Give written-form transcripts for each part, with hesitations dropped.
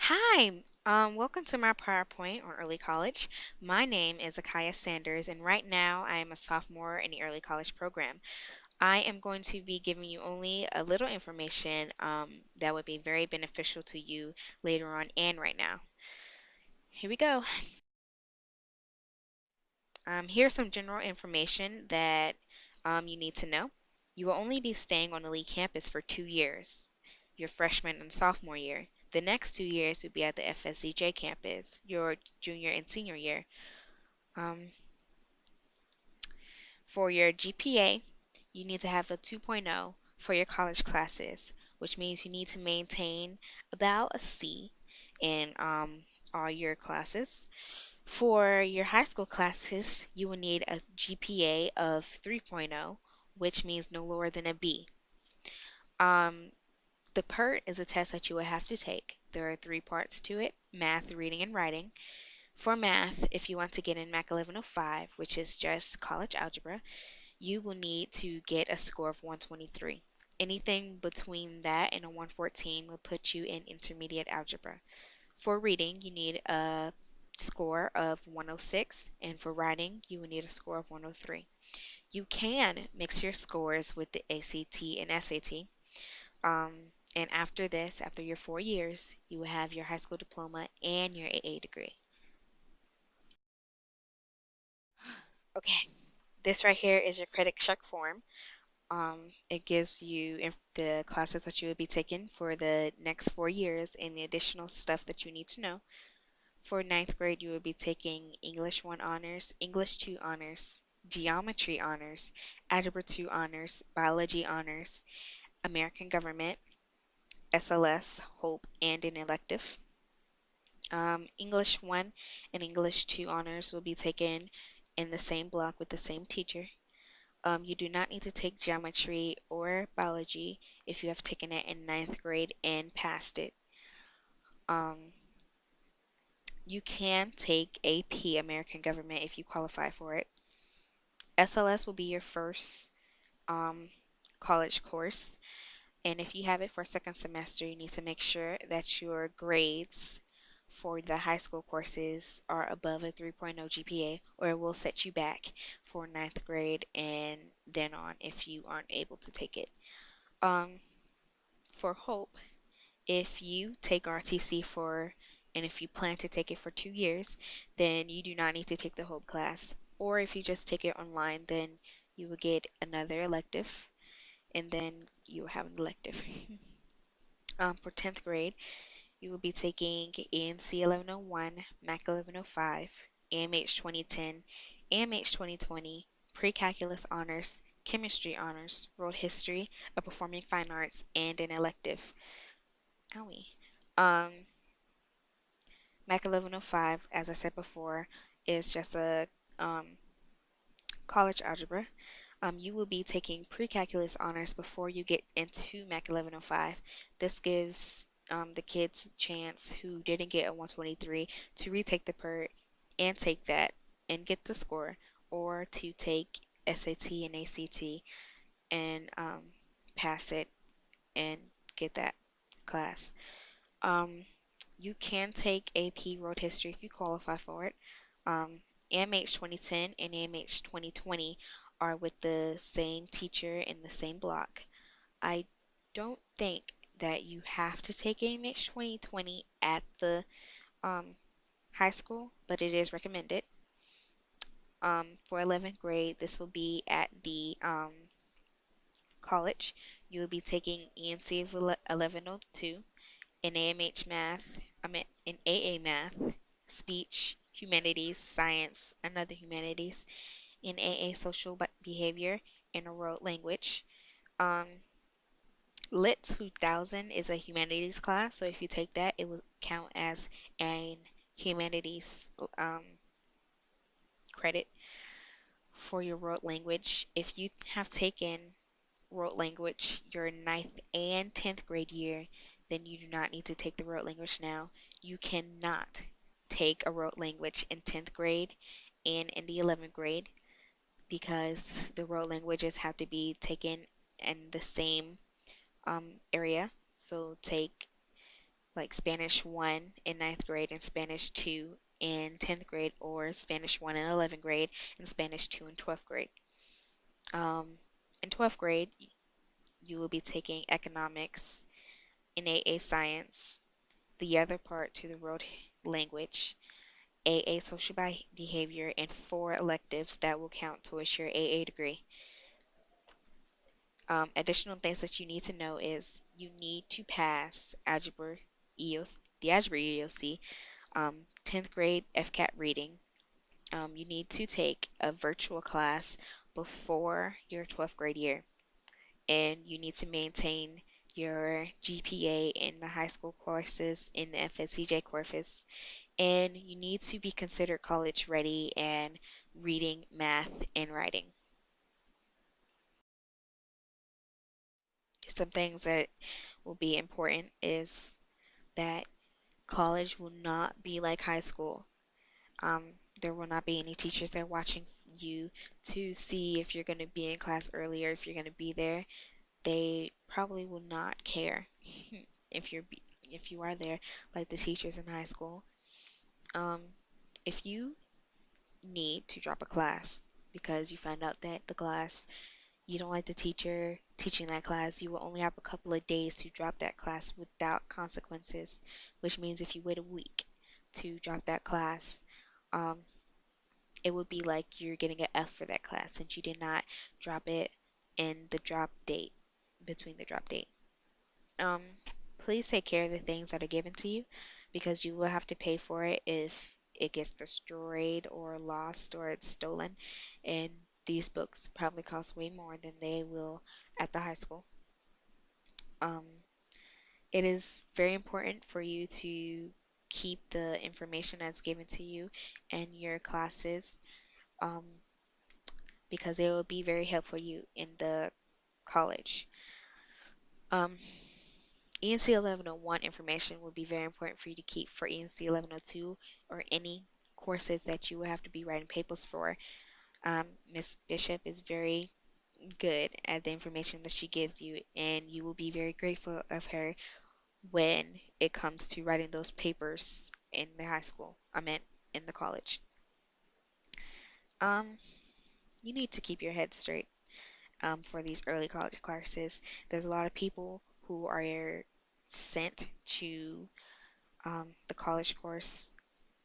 Hi, welcome to my PowerPoint on early college. My name is Akaya Sanders, and right now I am a sophomore in the early college program. I am going to be giving you only a little information that would be very beneficial to you later on and right now. Here we go. Here's some general information that you need to know. You will only be staying on the Lee campus for 2 years, your freshman and sophomore year. The next 2 years will be at the FSCJ campus, your junior and senior year. Um, for your GPA, you need to have a 2.0 for your college classes, which means you need to maintain about a C in all your classes. For your high school classes, you will need a GPA of 3.0, which means no lower than a B. Um, the PERT is a test that you will have to take. There are three parts to it: math, reading, and writing. For math, if you want to get in MAC 1105, which is just college algebra, you will need to get a score of 123. Anything between that and a 114 will put you in intermediate algebra. For reading, you need a score of 106, and for writing, you will need a score of 103. You can mix your scores with the ACT and SAT. And after this, after your 4 years, you will have your high school diploma and your AA degree. Okay, this right here is your credit check form. It gives you the classes that you will be taking for the next 4 years and the additional stuff that you need to know. For ninth grade, you will be taking English 1 honors, English 2 honors, geometry honors, algebra 2 honors, biology honors, American government, SLS, Hope, and an elective. English 1 and English 2 honors will be taken in the same block with the same teacher. You do not need to take geometry or biology if you have taken it in ninth grade and passed it. Um, you can take AP American Government if you qualify for it. SLS will be your first um, college course, and if you have it for second semester, you need to make sure that your grades for the high school courses are above a 3.0 GPA, or it will set you back for ninth grade and then on if you aren't able to take it. Um, for Hope, if you take RTC and if you plan to take it for 2 years, then you do not need to take the Hope class. Or if you just take it online, then you will get another elective, and then you will have an elective. For 10th grade, you will be taking ENC 1101, MAC 1105, AMH 2010, AMH 2020, Pre-Calculus Honors, Chemistry Honors, World History, a Performing Fine Arts, and an elective. Owie. Um, MAC 1105, as I said before, is just a um, college algebra. You will be taking pre-calculus honors before you get into MAC 1105. This gives the kids a chance who didn't get a 123 to retake the PERT and take that and get the score, or to take SAT and ACT and pass it and get that class. Um, you can take AP World History if you qualify for it. AMH 2010 and AMH 2020 are with the same teacher in the same block. I don't think that you have to take AMH 2020 at the um, high school, but it is recommended. For 11th grade, this will be at the college. You will be taking ENC of 1102 in AMH math, in AA math, speech, humanities, science, another humanities, in AA social behavior, and a world language. Um, Lit 2000 is a humanities class, so if you take that, it will count as an humanities credit for your world language. If you have taken world language your ninth and 10th grade year, then you do not need to take the world language now. You cannot take a world language in 10th grade and in the 11th grade because the world languages have to be taken in the same area. So take like Spanish 1 in ninth grade and Spanish 2 in 10th grade, or Spanish 1 in 11th grade and Spanish 2 in 12th grade. Um, in 12th grade, you will be taking economics, AA science, the other part to the world language, AA social behavior, and four electives that will count towards your AA degree. Additional things that you need to know is you need to pass algebra EOC, the algebra EOC, 10th grade FCAT reading. You need to take a virtual class before your 12th grade year, and you need to maintain your GPA in the high school courses, in the FSCJ courses, and you need to be considered college ready and reading, math, and writing. Some things that will be important is that college will not be like high school. There will not be any teachers there watching you to see if you're going to be in class earlier, if you're going to be there. They probably will not care if if you are there, like the teachers in high school. Um, if you need to drop a class because you find out that the class, you don't like the teacher teaching that class, you will only have a couple of days to drop that class without consequences, which means if you wait a week to drop that class, um, it would be like you're getting an F for that class since you did not drop it in the drop date, between the drop date. Um, Please take care of the things that are given to you because you will have to pay for it if it gets destroyed or lost or it's stolen. And these books probably cost way more than they will at the high school. Um, it is very important for you to keep the information that's given to you and your classes, um, because it will be very helpful you in the college. Um, ENC 1101 information will be very important for you to keep for ENC 1102 or any courses that you will have to be writing papers for. Miss Bishop is very good at the information that she gives you, and you will be very grateful of her when it comes to writing those papers in the high school. I meant in the college. Um, you need to keep your head straight for these early college classes. There's a lot of people who are sent to the college course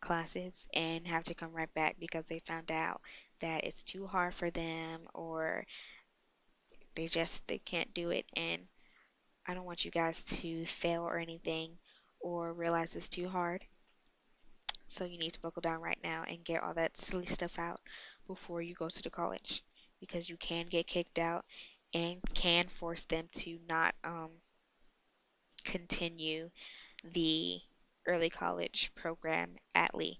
classes and have to come right back because they found out that it's too hard for them, or they can't do it. And I don't want you guys to fail or anything or realize it's too hard. So you need to buckle down right now and get all that silly stuff out before you go to the college, because you can get kicked out and can force them to not continue the early college program at Lee.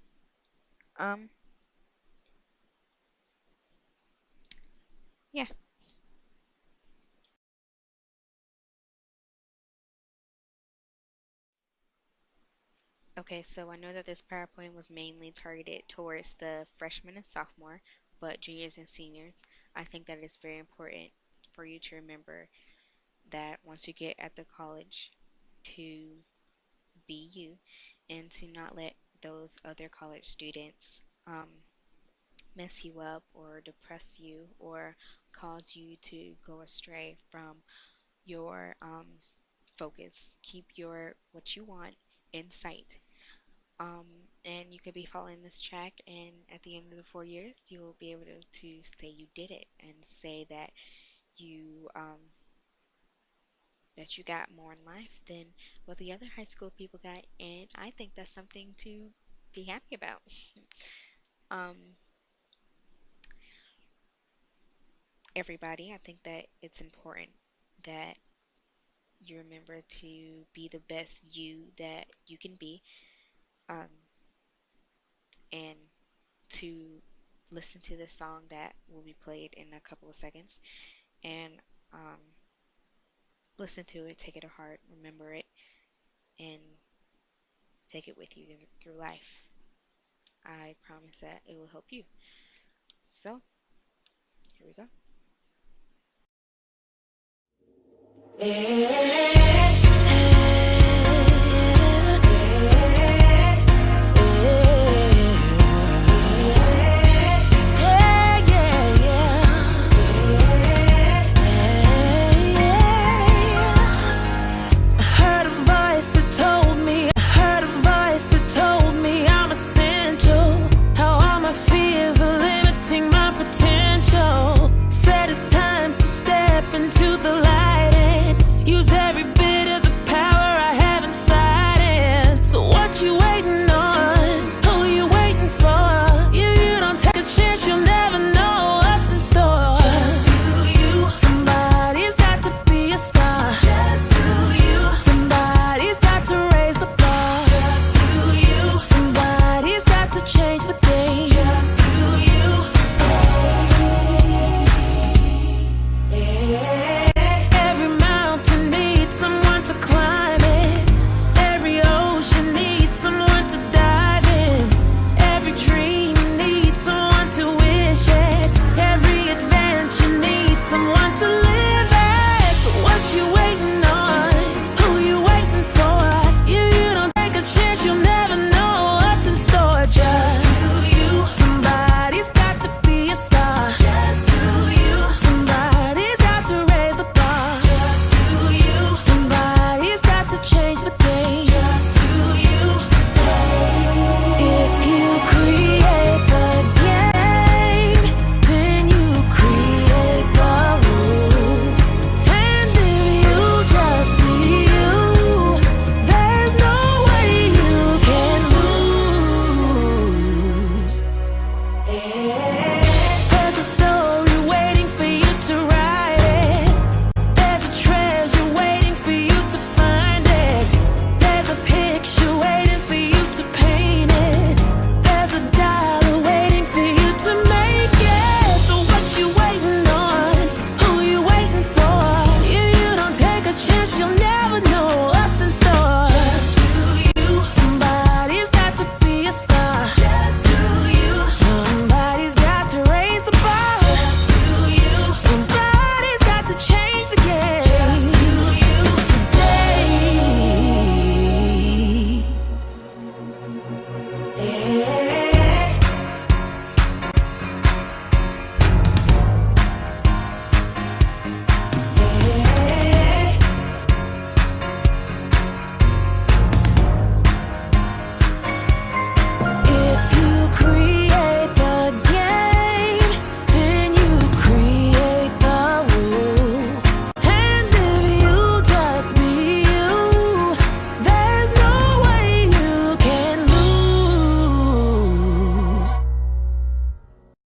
Um, yeah. Okay, so I know that this PowerPoint was mainly targeted towards the freshmen and sophomore, but juniors and seniors, I think that it's very important for you to remember that once you get at the college, to be you and to not let those other college students mess you up or depress you or cause you to go astray from your focus. Keep your what you want in sight. And you could be following this track, and at the end of the 4 years, you'll be able to say you did it and say you that you got more in life than what the other high school people got, and I think that's something to be happy about. um, Everybody, I think that it's important that you remember to be the best you that you can be, um, and to listen to the song that will be played in a couple of seconds, and um, listen to it, take it to heart, remember it, and take it with you through life. I promise that it will help you. So, here we go.